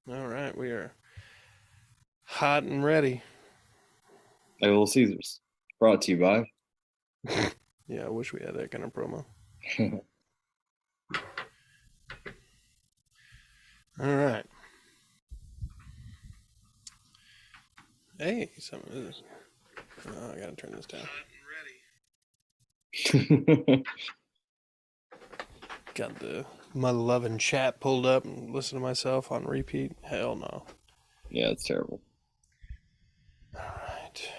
All right, we are hot and ready. Little Caesars, brought to you by. Yeah, I wish we had that kind of promo. All right. Hey, some of this. Oh, I gotta turn this down. Got the Mother Loving chat pulled up and listen to myself on repeat. Hell no. Yeah, it's terrible. All right.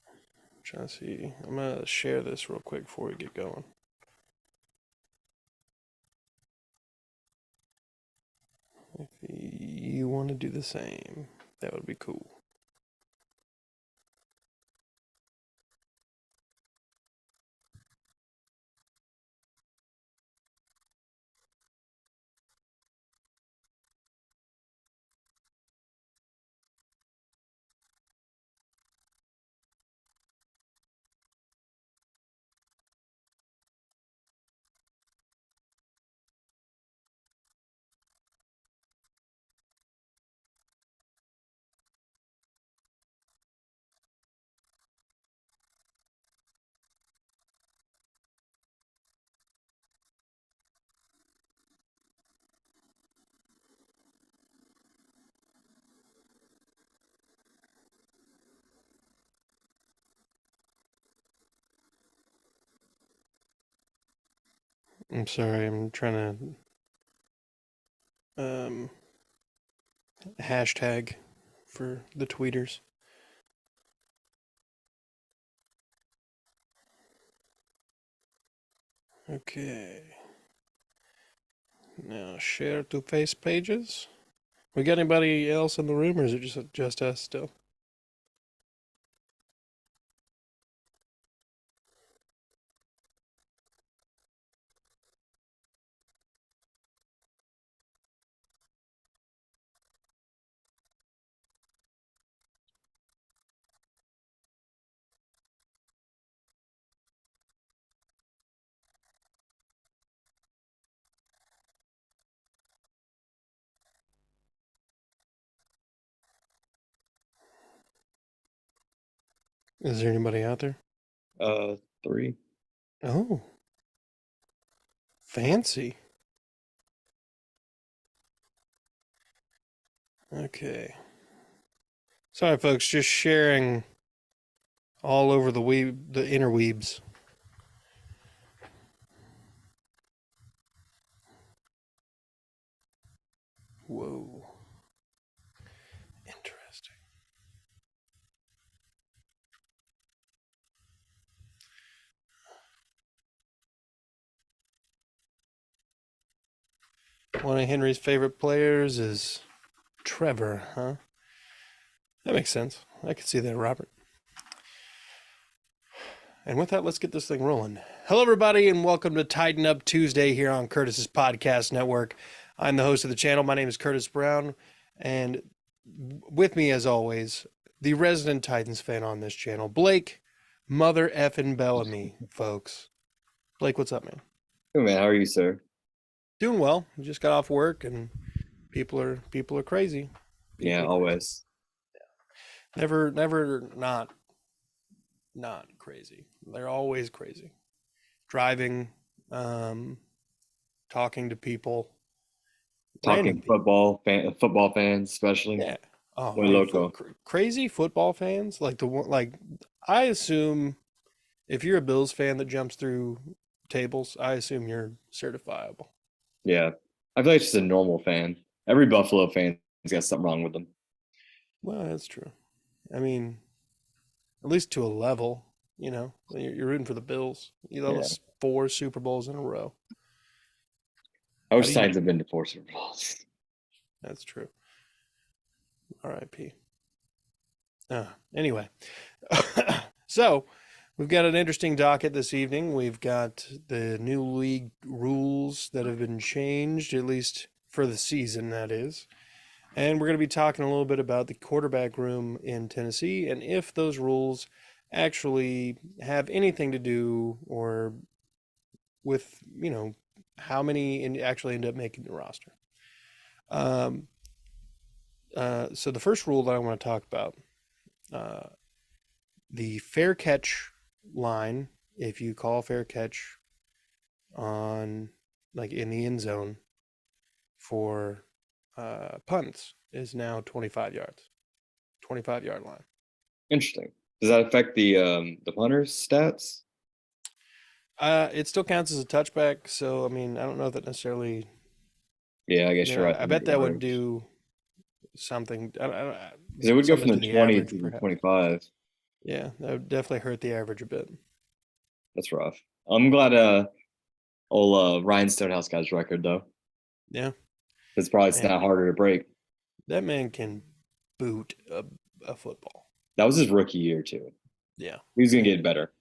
I'm trying to see. I'm gonna share this real quick before we get going. If you want to do the same, that would be cool. I'm sorry. I'm trying to hashtag for the tweeters. Okay. Now share to face pages. We got anybody else in the room, or is it just us still? Is there anybody out there? Uh, Three. Oh, fancy. Okay. Sorry, folks. Just sharing all over the interweebs. Whoa. Interesting. One of Henry's favorite players is Trevor, huh? That makes sense. I could see that, Robert. And with that, let's get this thing rolling. Hello, everybody, and welcome to Tighten Up Tuesday here on Curtis's Podcast Network. I'm the host of the channel. My name is Curtis Brown, and with me, as always, the resident Titans fan on this channel, Blake, Mother effing Bellamy, folks. Blake, what's up, man? Hey man, how are you, sir? Doing well. Just got off work, and people are crazy. Yeah, People are crazy. always. Never not crazy. They're always crazy. Driving, um, talking to people, random Talking people. football fans, especially. Yeah. Oh Muy man, loco. crazy football fans like the one like I assume if you're a Bills fan that jumps through tables, I assume you're certifiable. Yeah, I feel like just a normal fan. Every Buffalo fan's got something wrong with them. Well, that's true. I mean, at least to a level, you're rooting for the Bills. You Yeah, lost four Super Bowls in a row. I How do wish you? Titans have been to four Super Bowls. That's true. R.I.P. Anyway, so we've got an interesting docket this evening. We've got the new league rules that have been changed, at least for the season, that is. And we're going to be talking a little bit about the quarterback room in Tennessee and if those rules actually have anything to do or with, how many actually end up making the roster. Um, so the first rule that I want to talk about, uh, the fair catch line, if you call fair catch on like in the end zone for punts, is now 25 yards, 25-yard line. Interesting. Does that affect the punter's stats? It still counts as a touchback, so I mean, I don't know if that necessarily. Yeah, I guess you're right. I bet that would do something. Because it would go from something to the the 20 average, to the perhaps. 25. Yeah, that would definitely hurt the average a bit. That's rough. I'm glad old Ryan Stonehouse got his record though. Yeah, It's probably man, not harder to break. that man can boot a football. That was his rookie year too. Yeah, He was gonna and get better.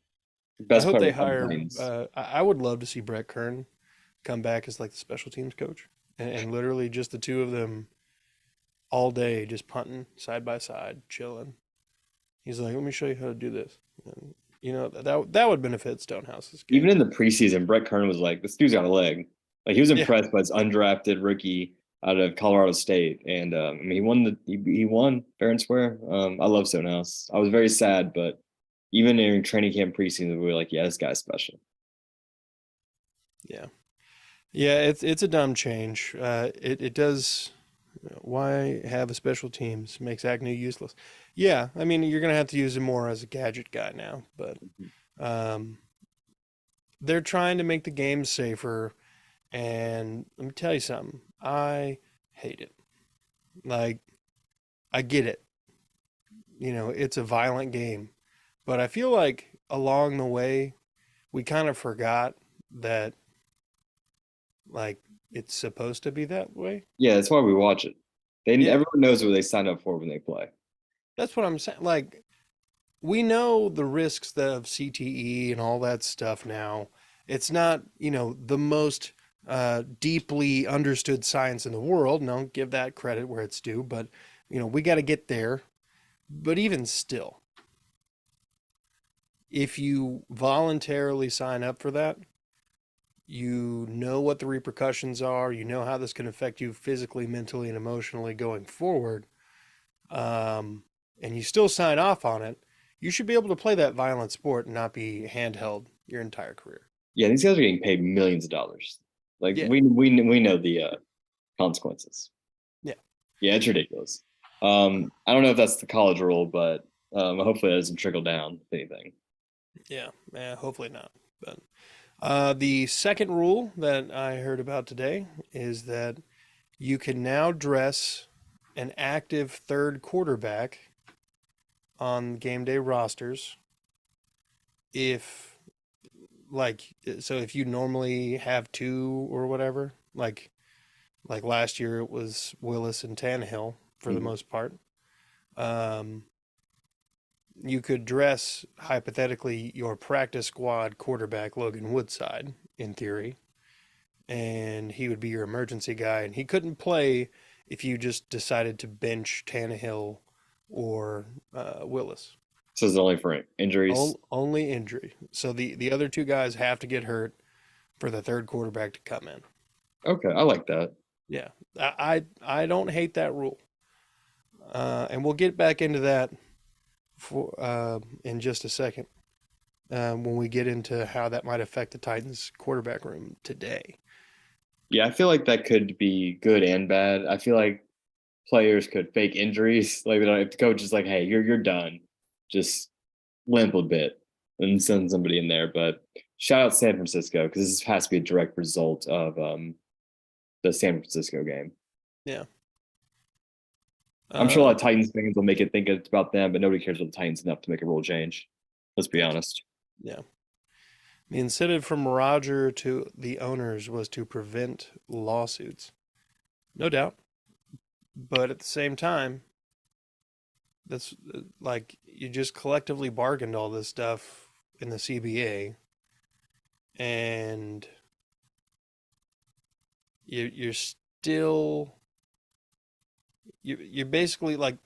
I Best hope player they on the hire. Titans. I would love to see Brett Kern come back as like the special teams coach, and literally just the two of them all day, just punting side by side, chilling. He's like, "Let me show you how to do this." And, that would benefit Stonehouse's Even game. in the preseason, Brett Kern was like, "This dude's got a leg." Like he was Yeah, impressed by his undrafted rookie out of Colorado State, and I mean, he won fair and square. I love Stonehouse. I was very sad, but even during training camp preseason, we were like, "Yeah, this guy's special." yeah, yeah. It's a dumb change. It does. Why have a special teams makes Agnew useless? Yeah, I mean you're gonna have to use him more as a gadget guy now, but um, they're trying to make the game safer. And let me tell you something, I hate it. Like I get it, it's a violent game, but I feel like along the way we kind of forgot that like it's supposed to be that way. Yeah, that's why we watch it. Yeah, Everyone knows what they signed up for when they play. that's what I'm saying. Like we know the risks of CTE and all that stuff now. It's not, the most deeply understood science in the world. And I'll give that credit where it's due, but we got to get there. But even still, if you voluntarily sign up for that, you know what the repercussions are. You know how this can affect you physically, mentally, and emotionally going forward. And you still sign off on it. You should be able to play that violent sport and not be handheld your entire career. Yeah, these guys are getting paid millions of dollars. Like Yeah, we know the consequences. yeah, Yeah, it's ridiculous. I don't know if that's the college rule, but hopefully that doesn't trickle down if anything. yeah. Hopefully not. But the second rule that I heard about today is that you can now dress an active third quarterback on game day rosters if if you normally have two or whatever, like last year it was Willis and Tannehill for the Mhm. most part. Um, you could dress hypothetically your practice squad quarterback Logan Woodside in theory, and he would be your emergency guy, and he couldn't play if you just decided to bench Tannehill or Willis. So it's only for injuries. Only injury. So the other two guys have to get hurt for the third quarterback to come in. Okay, I like that. Yeah, I don't hate that rule, and we'll get back into that for in just a second when we get into how that might affect the Titans quarterback room today. Yeah, I feel like that could be good and bad. I feel like players could fake injuries. Like if the coach is like, "Hey, you're done," just limp a bit and send somebody in there. But shout out San Francisco because this has to be a direct result of the San Francisco game. Yeah. I'm sure a lot of Um, Titans fans will make it think it's about them, but nobody cares about the Titans enough to make a rule change. Let's be yeah. honest. Yeah. The incentive from Roger to the owners was to prevent lawsuits. No doubt. But at the same time, that's like you just collectively bargained all this stuff in the CBA, and you're still you're basically like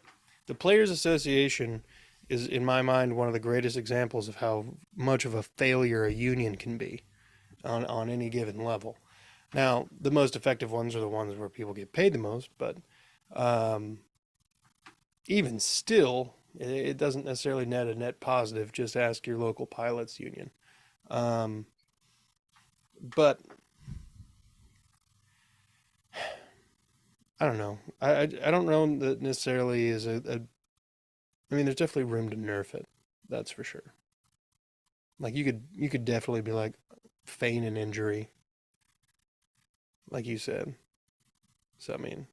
the Players Association is in my mind one of the greatest examples of how much of a failure a union can be on any given level. Now, the most effective ones are the ones where people get paid the most, but um, even still, it doesn't necessarily net a net positive. Just ask your local pilots union. Um, but I don't know. I don't know that necessarily is a. I mean, there's definitely room to nerf it. That's for sure. Like you could definitely be like feign an injury, like you said. So I mean,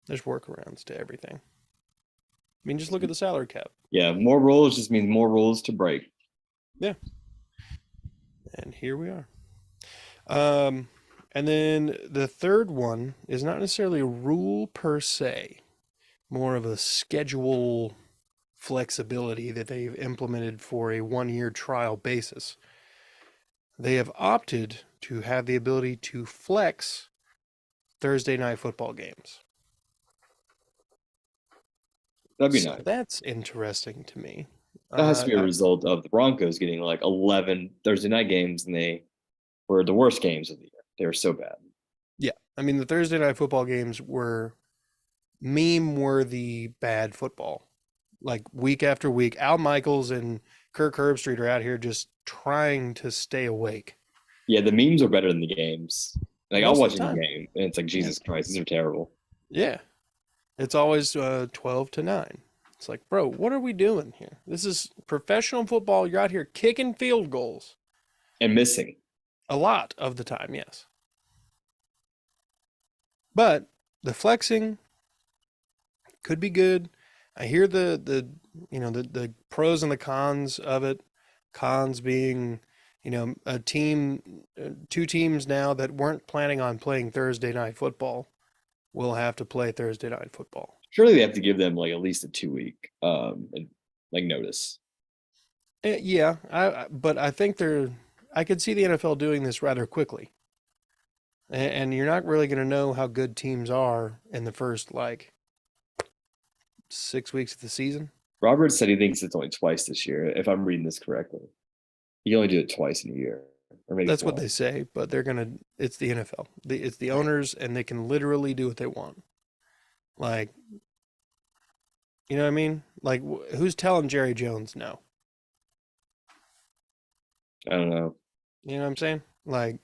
there's workarounds to everything. I mean, just look at the salary cap. Yeah, more rules just means more rules to break. Yeah, and here we are. Um, and then the third one is not necessarily a rule per se, more of a schedule flexibility that they've implemented for a 1 year trial basis. They have opted to have the ability to flex Thursday night football games. That'd be So nice. that's interesting to me. That has to be a I, result of the Broncos getting like 11 Thursday night games, and they were the worst games of the year. They were so bad. yeah, I mean the Thursday night football games were meme worthy bad football. Like week after week, Al Michaels and Kirk Herbstreit are out here just trying to stay awake Yeah, the memes are better than the games. Like I'll most of watch the any time. game, and it's like Yeah, Jesus Christ, these are terrible. yeah. It's always 12-9. It's like, bro, what are we doing here? This is professional football. You're out here kicking field goals And missing. a lot of the time, yes. But the flexing could be good. I hear the pros and the cons of it. Cons being, a team, two teams now that weren't planning on playing Thursday night football will have to play Thursday night football. Surely they have to give them like at least a 2 week and like notice. Yeah, but I think I could see the NFL doing this rather quickly. And you're not really going to know how good teams are in the first like 6 weeks of the season. Robert said he thinks it's only twice this year, if I'm reading this correctly. You only do it twice in a year, or maybe That's what they once. say, but it's the NFL. It's the owners, and they can literally do what they want. Like, you know what I mean? Like, who's telling Jerry Jones no? I don't know. You know what I'm saying? Like,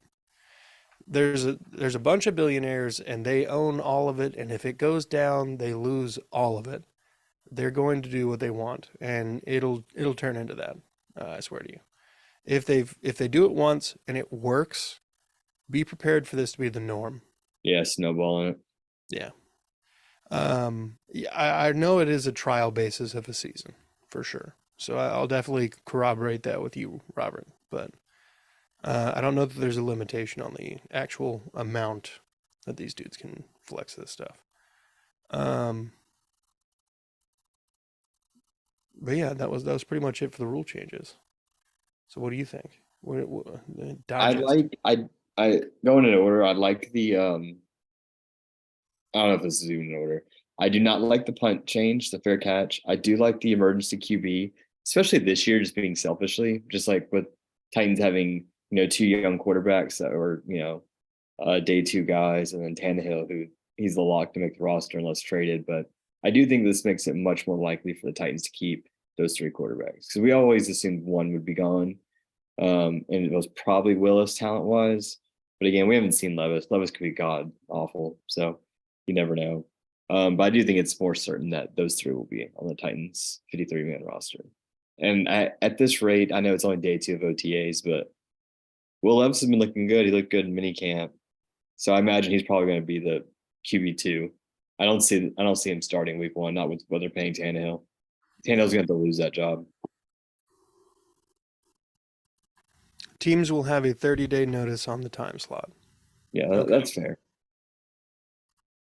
there's a bunch of billionaires, and they own all of it. And if it goes down, they lose all of it. They're going to do what they want, and it'll turn into that. I swear to you. If they do it once and it works, be prepared for this to be the norm. Yeah, snowballing it. Yeah. Yeah, I know it is a trial basis of a season for sure. So I'll definitely corroborate that with you, Robert. But I don't know that there's a limitation on the actual amount that these dudes can flex this stuff. Um, but yeah, that was pretty much it for the rule changes. So what do you think? I Digest. like I going in order. I like the I don't know if this is even in order. I do not like the punt change, the fair catch. I do like the emergency QB, especially this year, just being selfishly, just like with Titans having, two young quarterbacks that were, day two guys, and then Tannehill, who he's the lock to make the roster unless traded. But I do think this makes it much more likely for the Titans to keep those three quarterbacks because we always assumed one would be gone. And it was probably Willis talent wise. But again, we haven't seen Levis. Levis could be god awful. So you never know. But I do think it's more certain that those three will be on the Titans 53-man roster. And at this rate, I know it's only day two of OTAs, but Will Levis has been looking good. He looked good in minicamp. So I imagine he's probably going to be the QB2. I don't see him starting week one, not with what they're paying Tannehill. Tannehill's going to have to lose that job. Teams will have a 30-day notice on the time slot. Yeah, Okay. that's fair.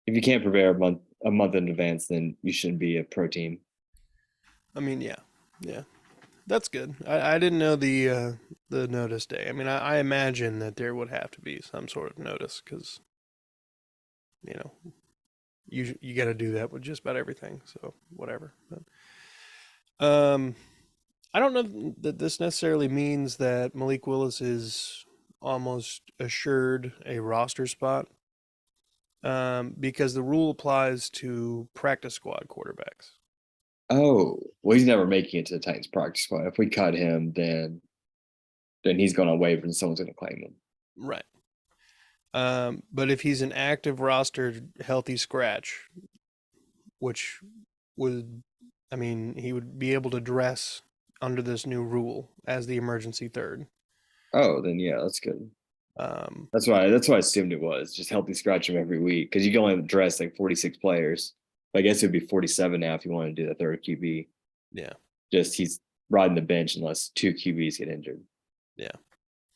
If you can't prepare a month in advance, then you shouldn't be a pro team. I mean, yeah, yeah, that's good. I didn't know the notice day. I mean, I imagine that there would have to be some sort of notice because you know you got to do that with just about everything. So whatever. But, I don't know that this necessarily means that Malik Willis is almost assured a roster spot, because the rule applies to practice squad quarterbacks. Oh, well, he's never making it to the Titans practice squad. If we cut him, then he's going on waivers and someone's going to claim him. Right. But if he's an active roster healthy scratch, which would, I mean, he would be able to dress under this new rule as the emergency third. Oh, then yeah, that's good. Um, That's why I assumed it was just healthy scratch him every week because you can only address like 46 players. I guess it would be 47 now if you want to do the third QB. yeah, Just he's riding the bench unless two QBs get injured. yeah.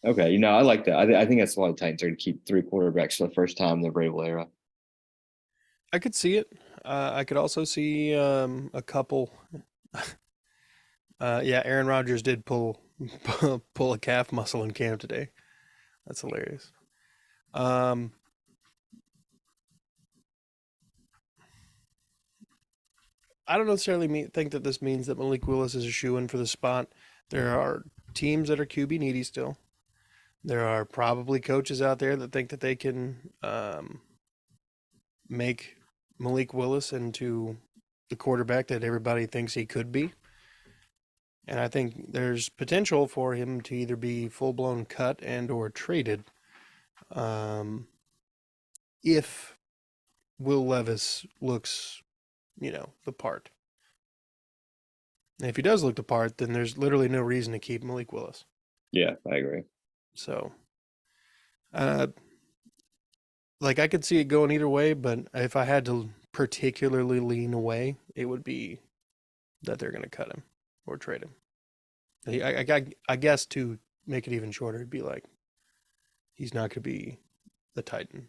Okay, I like that. I think that's why the Titans are going to keep three quarterbacks for the first time in the Vrabel era. I could see it. I could also see a couple. Yeah, Aaron Rodgers did pull a calf muscle in camp today. That's hilarious. Um, I don't necessarily think that this means that Malik Willis is a shoo-in for the spot. There are teams that are QB needy still. There are probably coaches out there that think that they can make Malik Willis into the quarterback that everybody thinks he could be. And I think there's potential for him to either be full-blown cut and or traded, if Will Levis looks, the part. And if he does look the part, then there's literally no reason to keep Malik Willis. Yeah, I agree. So, like I could see it going either way, but if I had to particularly lean away, it would be that they're going to cut him or trade him. I guess to make it even shorter, it'd be like he's not going to be the Titan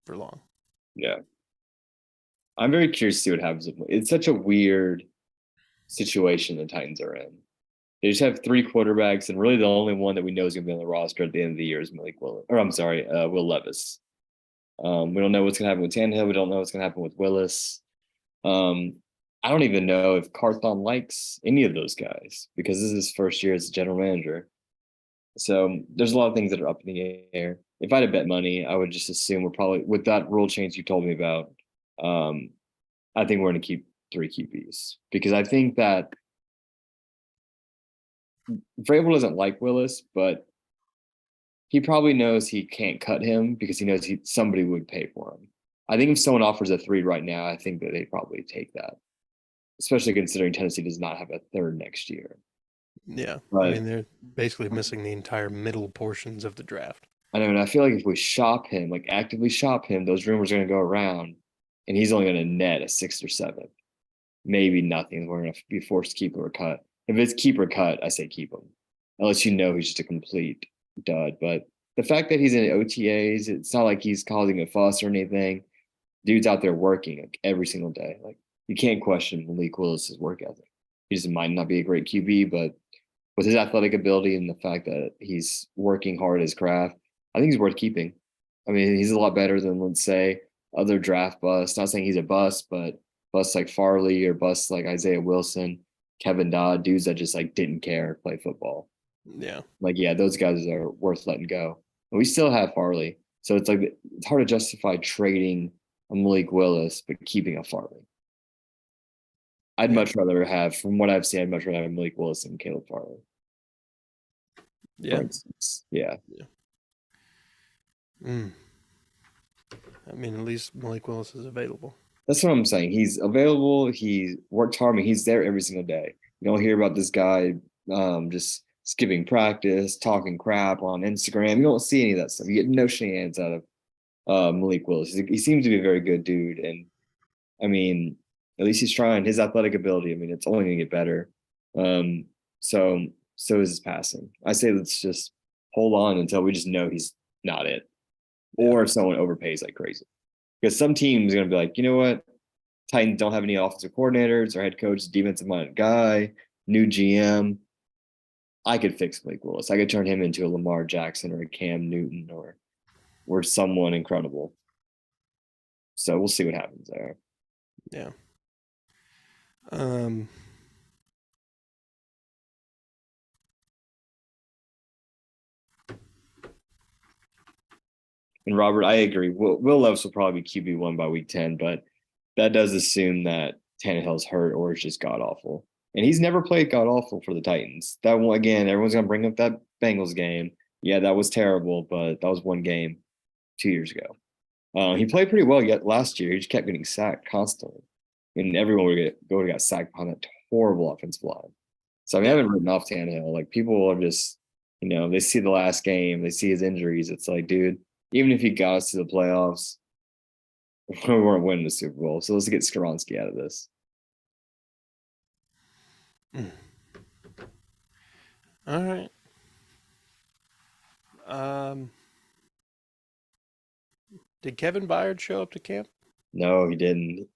for long. Yeah. I'm very curious to see what happens. It's such a weird situation the Titans are in. They just have three quarterbacks, and really the only one that we know is going to be on the roster at the end of the year is Malik Willis. Or I'm sorry, Will Levis. We don't know what's going to happen with Tannehill. We don't know what's going to happen with Willis. I don't even know if Carthon likes any of those guys because this is his first year as a general manager. So there's a lot of things that are up in the air. If I had to bet money, I would just assume we're probably with that rule change you told me about. I think we're going to keep three QBs because I think that Vrabel doesn't like Willis, but he probably knows he can't cut him because he knows somebody would pay for him. I think if someone offers a three right now, I think that they'd probably take that, especially considering Tennessee does not have a third next year. Yeah. But I mean, they're basically missing the entire middle portions of the draft. I know, and I feel like if we shop him, like actively shop him, those rumors are going to go around, and he's only going to net a 6 or 7, maybe nothing. We're going to be forced to keep him or cut. If it's keep or cut, I say keep him, unless he's just a complete dud. But the fact that he's in OTAs, it's not like he's causing a fuss or anything. Dude's out there working like every single day. Like you can't question Malik Willis's work ethic. He just might not be a great QB, but with his athletic ability and the fact that he's working hard at his craft, I think he's worth keeping. I mean, he's a lot better than, let's say, other draft busts. Not saying he's a bust, but busts like Farley or busts like Isaiah Wilson, Kevin Dodd, dudes that just like didn't care, play football. Yeah. Like, yeah, those guys are worth letting go. But we still have Farley. So it's like it's hard to justify trading a Malik Willis, but keeping a Farley. I'd Yeah. much rather have, from what I've seen, I'd much rather have Malik Willis than Caleb Farley. Yeah. For instance. Yeah. Mm. I mean, at least Malik Willis is available. That's what I'm saying. He's available. He worked hard. I mean, he's there every single day. You don't hear about this guy just skipping practice, talking crap on Instagram. You don't see any of that stuff. You get no shenanigans out of Malik Willis. He seems to be a very good dude. And I mean, at least he's trying. His athletic ability, I mean, it's only going to get better. So is his passing. I say let's just hold on until we just know he's not it. Or if someone overpays like crazy. Because some teams are going to be like, you know what? Titans don't have any offensive coordinators. Our head coach is a defensive-minded guy, new GM. I could fix Blake Willis. I could turn him into a Lamar Jackson or a Cam Newton or someone incredible. So we'll see what happens there. Yeah. And Robert, I agree. Will Levis will probably be QB1 by week 10, but that does assume that Tannehill's hurt or is just god awful. And he's never played god awful for the Titans. That one again, everyone's gonna bring up that Bengals game. Yeah, that was terrible, but that was one game 2 years ago. He played pretty well yet last year. He just kept getting sacked constantly. And everyone would have got sacked behind that horrible offensive line. So I mean, I haven't written off Tannehill. Like people are just, they see the last game, they see his injuries. It's like, dude, even if he got us to the playoffs, we weren't winning the Super Bowl. So let's get Skoronski out of this. All right. Did Kevin Byard show up to camp? No, he didn't.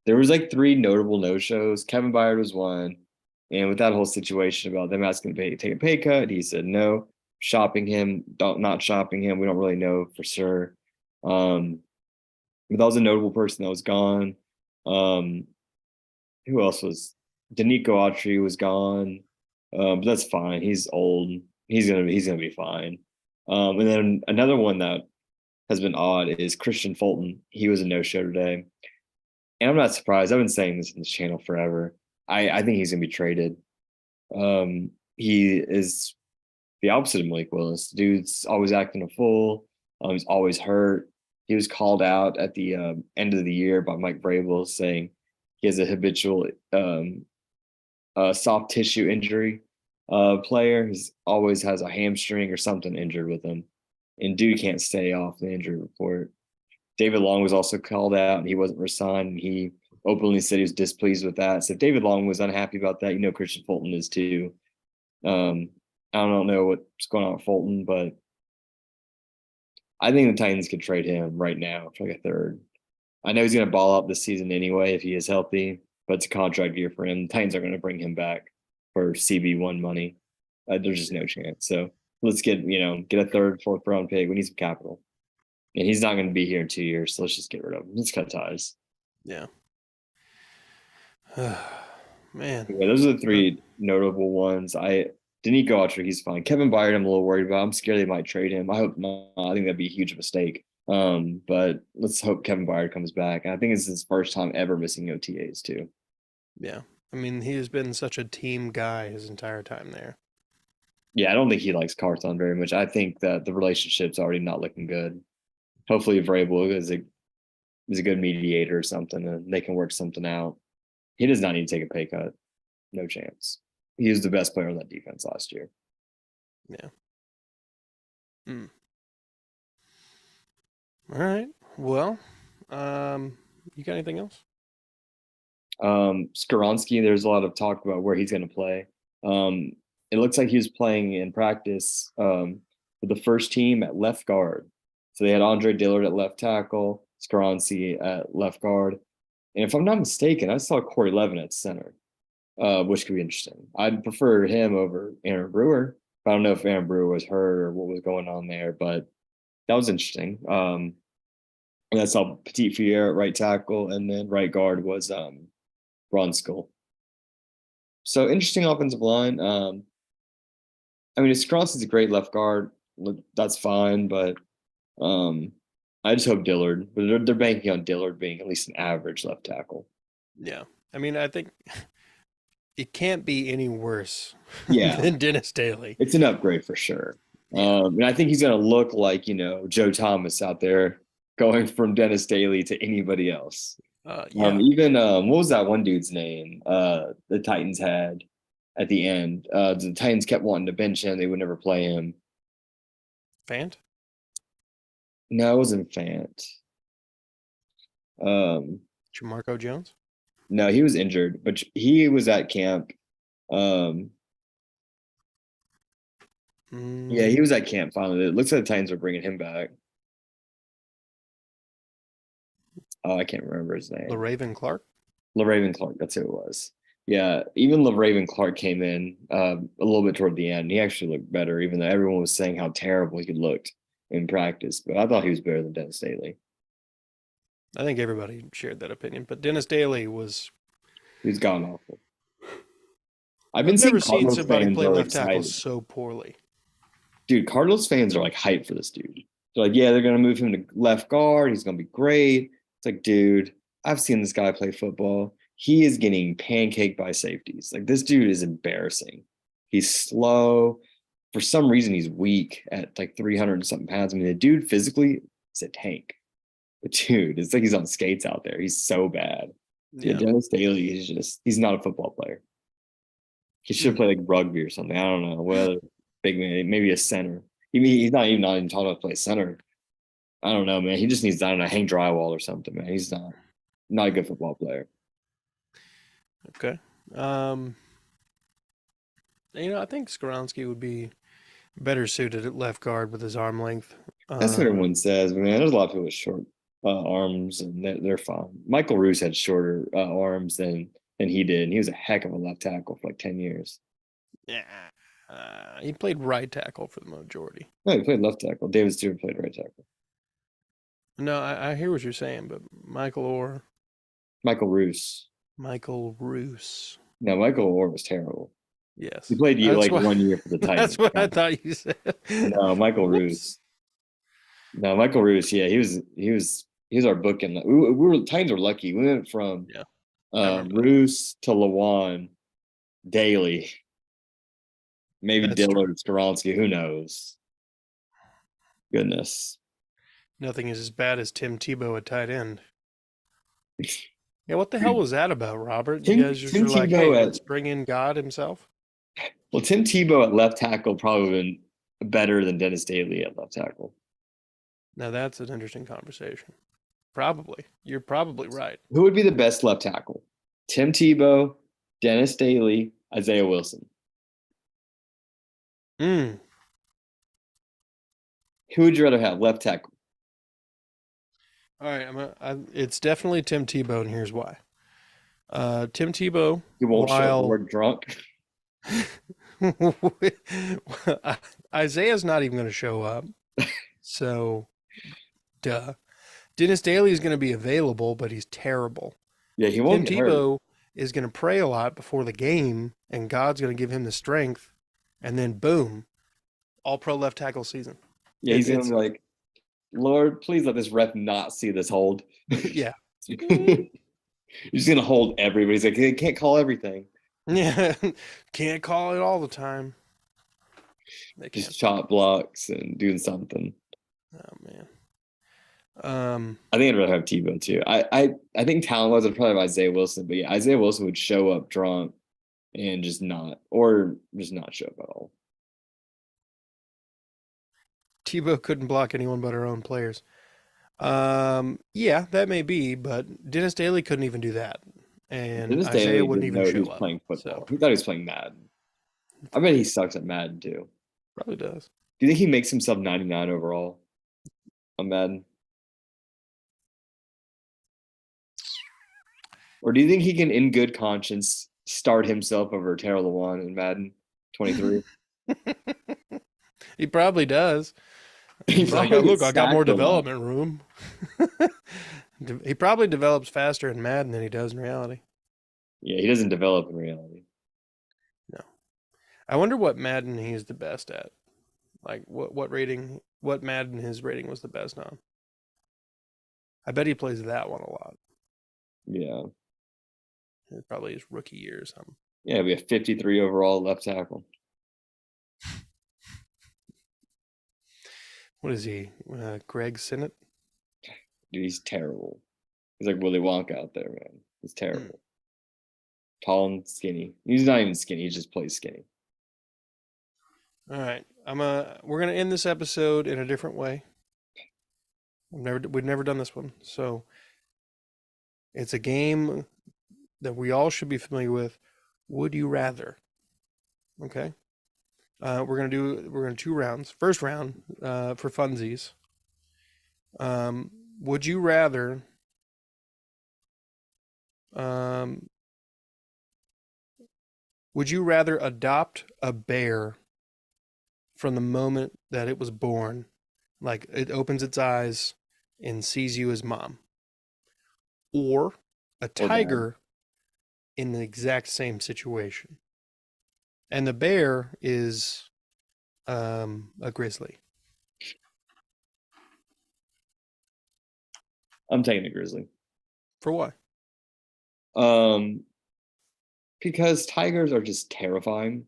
There was like 3 notable no-shows. Kevin Byard was one. And with that whole situation about them asking to take a pay cut, he said no. Shopping him, not shopping him, we don't really know for sure. But that was a notable person that was gone. Who else was? Danico Autry was gone. But that's fine. He's old. He's gonna be fine. And then another one that has been odd is Christian Fulton. He was a no-show today. And I'm not surprised. I've been saying this in this channel forever. I think he's gonna be traded. He is the opposite of Malik Willis. Dude's always acting a fool. He's always hurt. He was called out at the end of the year by Mike Vrabel saying he has a habitual soft tissue injury player. He always has a hamstring or something injured with him. And dude can't stay off the injury report. David Long was also called out and he wasn't resigned. And he openly said he was displeased with that. So if David Long was unhappy about that, Christian Fulton is too. I don't know what's going on with Fulton, but I think the Titans could trade him right now for like a third. I know he's going to ball up this season anyway if he is healthy, but it's a contract year for him. The Titans are going to bring him back for CB1 money. There's just no chance. So let's get a third, 4th round pick. We need some capital. And he's not going to be here in 2 years, so let's just get rid of him. Let's cut ties. Yeah. Man. Yeah, those are the 3 notable ones. Danico Autry, he's fine. Kevin Byard, I'm a little worried about. I'm scared they might trade him. I hope not. I think that'd be a huge mistake. But let's hope Kevin Byard comes back. And I think it's his first time ever missing OTAs too. Yeah. I mean, he has been such a team guy his entire time there. Yeah, I don't think he likes Carthon very much. I think that the relationship's already not looking good. Hopefully Vrabel is a good mediator or something and they can work something out. He does not need to take a pay cut. No chance. He was the best player on that defense last year. Yeah. All right. Well, you got anything else? Skoronski, there's a lot of talk about where he's going to play. It looks like he was playing in practice with the first team at left guard. So they had Andre Dillard at left tackle, Skoronski at left guard. And if I'm not mistaken, I saw Corey Levin at center, which could be interesting. I'd prefer him over Aaron Brewer. I don't know if Aaron Brewer was hurt or what was going on there, but that was interesting. And I saw Petit Fier at right tackle, and then right guard was Bronskill. So interesting offensive line. I mean, Skoronski's a great left guard. That's fine, but I just hope Dillard. But they're banking on Dillard being at least an average left tackle. Yeah, I mean, I think it can't be any worse. Yeah, than Dennis Daly. It's an upgrade for sure. And I think he's going to look like Joe Thomas out there going from Dennis Daly to anybody else. Yeah. Even what was that one dude's name? The Titans had at the end. The Titans kept wanting to bench him; they would never play him. Fant? No, it wasn't Fant. Jamarco Jones? No, he was injured, but he was at camp. Yeah, he was at camp finally. It looks like the Titans are bringing him back. Oh, I can't remember his name. LaRaven Clark? LaRaven Clark, that's who it was. Yeah, even LaRaven Clark came in a little bit toward the end. He actually looked better, even though everyone was saying how terrible he looked in practice. But I thought he was better than Dennis Daly. I think everybody shared that opinion, but Dennis Daly was... He's gone awful. I've never seen somebody play left tackle so poorly. Dude, Cardinals fans are like hyped for this dude. They're like, yeah, they're gonna move him to left guard. He's gonna be great. It's like, dude, I've seen this guy play football. He is getting pancaked by safeties. Like this dude is embarrassing. He's slow. For some reason, he's weak at like 300 and something pounds. I mean, the dude physically is a tank. But dude, it's like he's on skates out there. He's so bad. Yeah, Yeah. Dennis Daly is he's not a football player. He should play like rugby or something. I don't know. Well, big man, maybe a center. He's not even talking about play center. I don't know, man. He just needs, I don't know, hang drywall or something, man. He's not a good football player. Okay. I think Skoronski would be better suited at left guard with his arm length. That's what everyone says, but man. There's a lot of people with short arms, and they're fine. Michael Roos had shorter arms than he did, and he was a heck of a left tackle for like 10 years. Yeah. He played right tackle for the majority. No, he played left tackle. David Stewart played right tackle. No, I hear what you're saying, but Michael Roos. Michael Roos. No, Michael Orr was terrible. Yes. He played like 1 year for the Titans. That's what I thought you said. No, Michael Roos. No, Michael Roos. Yeah, he was our bookend. Titans were lucky. We went from Roos to Lewan, Daly, maybe Dillard, Skoronski. Who knows? Goodness. Nothing is as bad as Tim Tebow at tight end. Yeah, what the hell was that about, Robert? You guys just were like, hey, let's bring in God himself? Well, Tim Tebow at left tackle probably been better than Dennis Daly at left tackle. Now that's an interesting conversation. Probably. You're probably right. Who would be the best left tackle? Tim Tebow, Dennis Daly, Isaiah Wilson. Who would you rather have left tackle? All right, it's definitely Tim Tebow, and here's why. Tim Tebow, he won't show we're drunk. Isaiah's not even going to show up, so duh. Dennis Daly is going to be available, but he's terrible. Yeah, he won't. Tim Tebow is going to pray a lot before the game, and God's going to give him the strength, and then boom, all pro left tackle season. Yeah, he's going to be like, Lord, please let this ref not see this hold. Yeah. He's just going to hold everybody. He's like, he can't call everything. Yeah. Can't call it all the time. They can't. Just chop blocks and doing something. Oh, man. I think I'd rather have Tebow too. I think talent-wise, I'd probably have Isaiah Wilson. But yeah, Isaiah Wilson would show up drunk and just not show up at all. Tebow couldn't block anyone but our own players. Yeah, that may be, but Dennis Daly couldn't even do that, and Dennis Isaiah Daly wouldn't even show up. Playing football. So. He thought he was playing Madden. I bet he sucks at Madden too. Probably does. Do you think he makes himself 99 overall on Madden? Or do you think he can, in good conscience, start himself over Terrell Lewan in Madden 23? He probably does. He's like, look, I got more development room. He probably develops faster in Madden than he does in reality. Yeah, he doesn't develop in reality. No. I wonder what Madden he's the best at. Like what Madden his rating was the best on. I bet he plays that one a lot. Yeah. It's probably his rookie year or something. Yeah, we have 53 overall left tackle. What is he? Greg Sinnott? Dude, he's terrible. He's like Willy Wonka out there, man. He's terrible. Tall and skinny. He's not even skinny. He just plays skinny. All right. We're gonna end this episode in a different way. We've never done this one, so it's a game that we all should be familiar with. Would you rather? Okay. We're gonna do 2 rounds. First round for funsies. Would you rather? Would you rather adopt a bear from the moment that it was born, like it opens its eyes and sees you as mom, or a tiger in the exact same situation? And the bear is a grizzly. I'm taking the Grizzly. For what? Um, because tigers are just terrifying.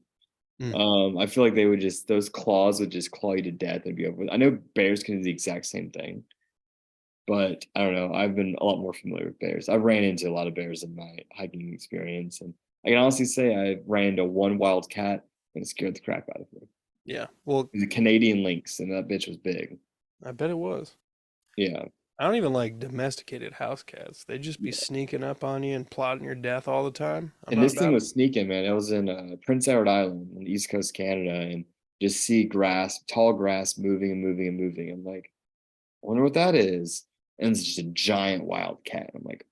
Mm. I feel like they would just those claws would just claw you to death and be over with. I know bears can do the exact same thing, but I don't know. I've been a lot more familiar with bears. I've ran into a lot of bears in my hiking experience, and I can honestly say I ran into one wild cat and it scared the crap out of me. Yeah. Well, It was a Canadian lynx, and that bitch was big. I bet it was. Yeah. I don't even like domesticated house cats. They just be Yeah. sneaking up on you and plotting your death all the time. I'm And not this thing about it. was sneaking, man. I was in Prince Edward Island on the East Coast of Canada, and just see grass, tall grass moving and moving and moving. I'm like, I wonder what that is. And it's just a giant wild cat. I'm like,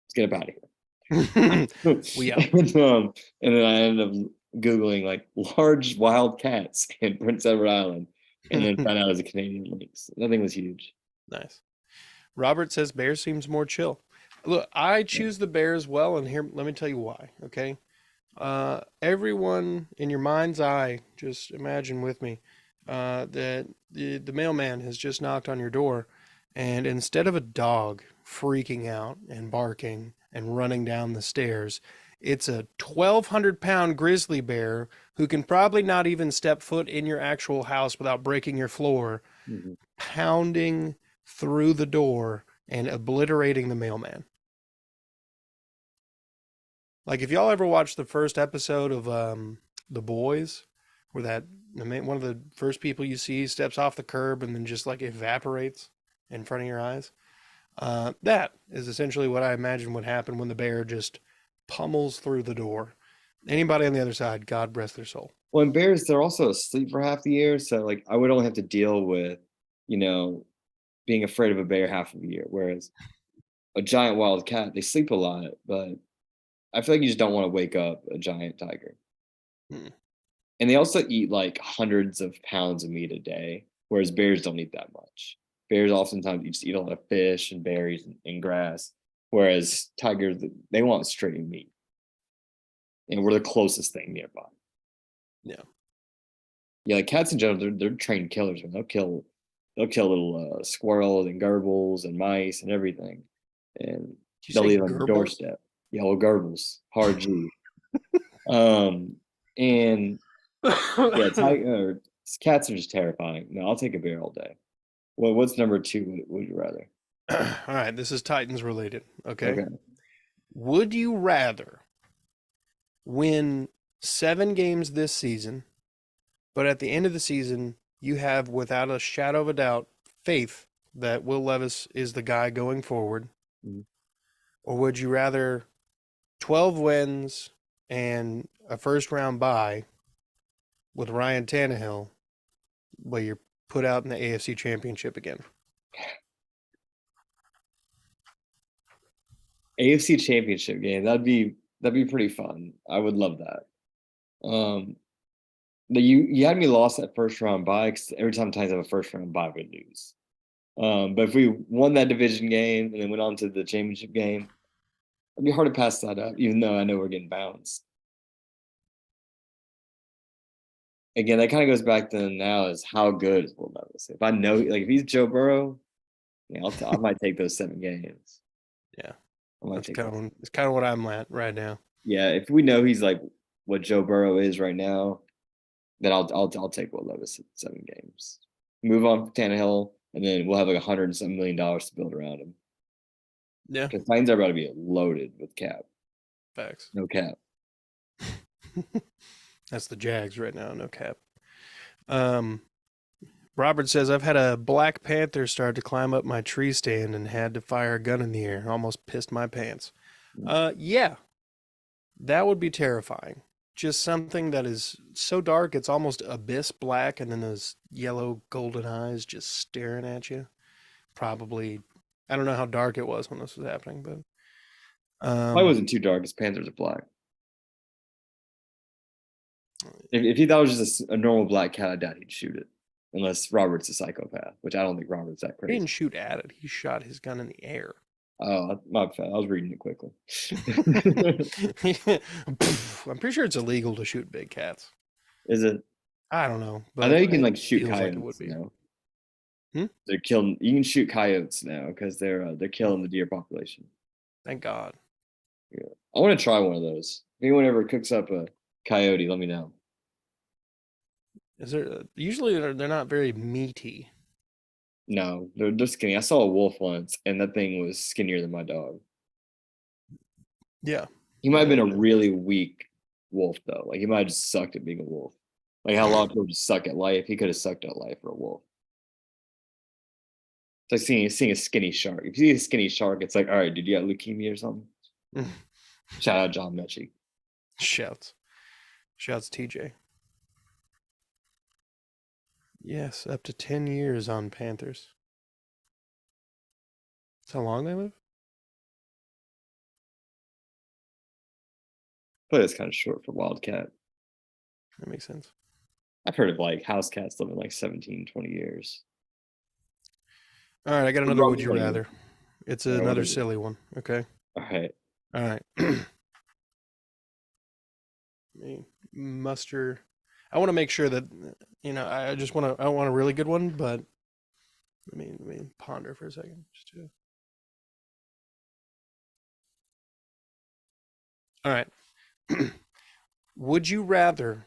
let's get up out of here. We out. And then I ended up Googling like large wild cats in Prince Edward Island, and then found out it was a Canadian lynx. That thing was huge. Nice. Robert says bear seems more chill. Look, I choose the bear as well, and here, let me tell you why. Okay. Everyone in your mind's eye, just imagine with me that the mailman has just knocked on your door, and instead of a dog freaking out and barking and running down the stairs, it's a 1,200-pound grizzly bear who can probably not even step foot in your actual house without breaking your floor, Mhm. pounding through the door and obliterating the mailman. Like if y'all ever watched the first episode of The Boys, where one of the first people you see steps off the curb and then just like evaporates in front of your eyes, that is essentially what I imagine would happen when the bear just pummels through the door. Anybody on the other side, God rest their soul. Well, and bears, they're also asleep for half the year. So like I would only have to deal with, you know, being afraid of a bear half of the year. Whereas a giant wild cat, they sleep a lot, but I feel like you just don't want to wake up a giant tiger. Hmm. And they also eat like hundreds of pounds of meat a day, whereas bears don't eat that much. Bears oftentimes just eat a lot of fish and berries and grass, whereas tigers, they want straight meat. And we're the closest thing nearby. Yeah. Yeah, like cats in general, they're trained killers. Man. They'll kill little squirrels and gerbils and mice and everything, and Did you they'll say leave on your Goebbels? doorstep. Yeah, well, gerbils, hard G. And yeah, cats are just terrifying. No, I'll take a bear all day. Well, what's number two? Would you rather? All right, this is Titans related. Okay. Okay. Would you rather win 7 games this season, but at the end of the season, you have, without a shadow of a doubt, faith that Will Levis is the guy going forward? Mhm. Or would you rather 12 wins and a first round bye with Ryan Tannehill, but you're put out in the AFC Championship again? AFC Championship game. That'd be pretty fun. I would love that. Um, you had me lost that first round bye because every time Titans have a first round bye, we lose. But if we won that division game and then went on to the championship game, it'd be hard to pass that up, even though I know we're getting bounced. Again, that kind of goes back to now is how good is Will Levis? If I know, like, if he's Joe Burrow, yeah, I might take those 7 games. Yeah, I might that's take kind that. of it's kind of what I'm at right now. Yeah, if we know he's like what Joe Burrow is right now, then I'll take Will Levis at 7 games. Move on from Tannehill, and then we'll have like $100 and some million to build around him. Yeah, Because Titans are about to be loaded with cap. facts. No cap. That's the Jags right now, no cap. Um, Robert says I've had a Black Panther start to climb up my tree stand and had to fire a gun in the air. Almost pissed my pants. Yeah, that would be terrifying. Just something that is so dark it's almost abyss black, and then those yellow golden eyes just staring at you. Probably, I don't know how dark it was when this was happening, but Probably wasn't too dark because Panthers are black. uh, If he thought it was just a normal black cat, I doubt he'd shoot it. Unless Robert's a psychopath, which I don't think Robert's that he crazy. didn't shoot at it. He shot his gun in the air. Oh, my bad. I was reading it quickly. I'm pretty sure it's illegal to shoot big cats. Is it? I don't know, I know but you can it like shoot feels like it would coyotes, be. Hmm? They're killing. You can shoot coyotes now because they're killing the deer population. Thank God. Yeah. I want to try one of those. If anyone ever cooks up a coyote, let me know. Is there usually they're not very meaty. No, they're skinny. I saw a wolf once, and that thing was skinnier than my dog. Yeah. He might have been a really weak wolf though. Like he might have just sucked at being a wolf. Like how long people just suck at life. He could have sucked at life for a wolf. It's like seeing a skinny shark. If you see a skinny shark, it's like, all right, dude, you got leukemia or something? Shout out John Mechie. Shouts. Shouts TJ. Yes, up to 10 years on Panthers. That's how long they live? But it's kind of short for wildcat. That makes sense. I've heard of like house cats living like 17, 20 years. All right, I got another would you rather. It's another silly one. Okay. All right. All right. Me muster. I want to make sure that I just want to. I want a really good one, but let me ponder for a second. Just to. All right. Would you rather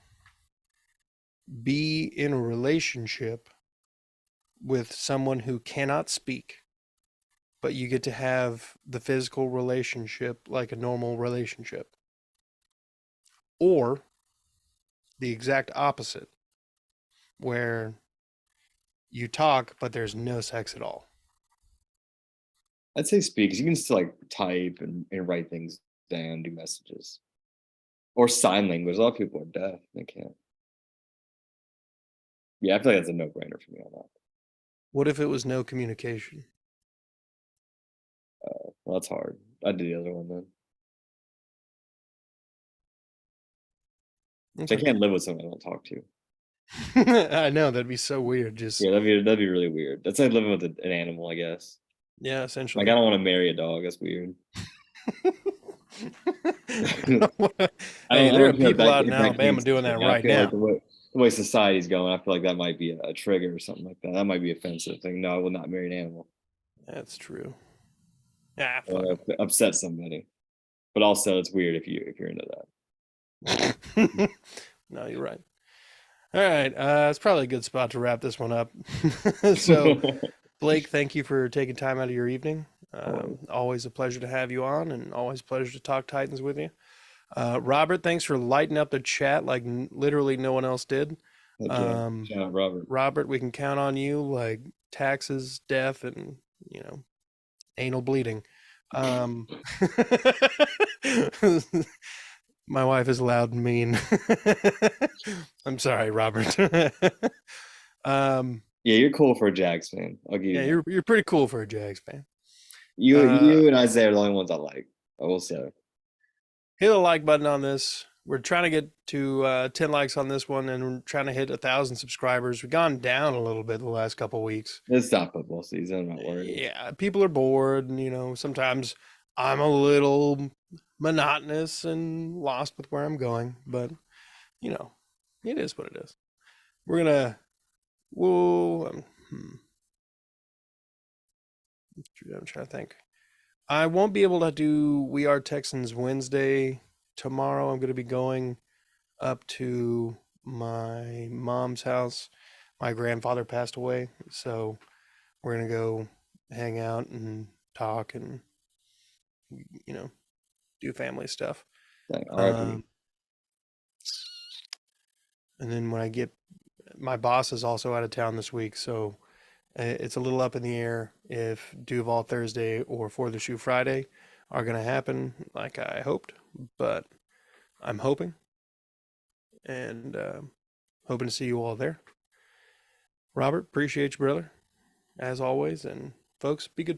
be in a relationship with someone who cannot speak, but you get to have the physical relationship like a normal relationship? Or the exact opposite, where you talk, but there's no sex at all? I'd say speak because you can still like type and write things down, do messages. Or sign language. A lot of people are deaf. They can't. Yeah, I feel like that's a no-brainer for me on that. What if it was no communication? Well, that's hard. I'd do the other one then. So I Okay. can't live with someone I don't talk to. I know that'd be so weird. Just Yeah, that'd be really weird. That's like living with an animal, I guess. yeah, Like essentially. I don't want to marry a dog. That's weird. Hey, I there are don't feel people out in if that Alabama came to doing that me. I right feel like now. the way society's going, I feel like that might be a trigger or something like that. That might be offensive. Like, no, I will not marry an animal. That's true. Ah, fuck Upset somebody. But also, it's weird if you're into that. 'em. No, you're right. All right, it's probably a good spot to wrap this one up. So, Blake, thank you for taking time out of your evening. Always a pleasure to have you on, and always a pleasure to talk Titans with you. Robert, thanks for lighting up the chat like literally no one else did. Shout out Robert. Robert, we can count on you like taxes, death, and anal bleeding. My wife is loud and mean. I'm sorry, Robert. Yeah, you're cool for a Jags fan. I'll give you Yeah, that. you're pretty cool for a Jags fan. You and Isaiah are the only ones I like. I will say. Hit the like button on this. We're trying to get to 10 likes on this one, and we're trying to hit 1,000 subscribers. We've gone down a little bit the last couple of weeks. It's not football season. I'm not worried. Yeah, people are bored, and sometimes I'm a little monotonous and lost with where I'm going, but it is what it is. We're gonna, whoa, I'm trying to think. I won't be able to do We Are Texans Wednesday tomorrow. I'm going to be going up to my mom's house. My grandfather passed away, so we're going to go hang out and talk and do family stuff. RIP. And then when I get, my boss is also out of town this week, so it's a little up in the air if Duval Thursday or For the Shoe Friday are going to happen like I hoped, but I'm hoping and hoping to see you all there. Robert, appreciate you, brother, as always. And folks, be good.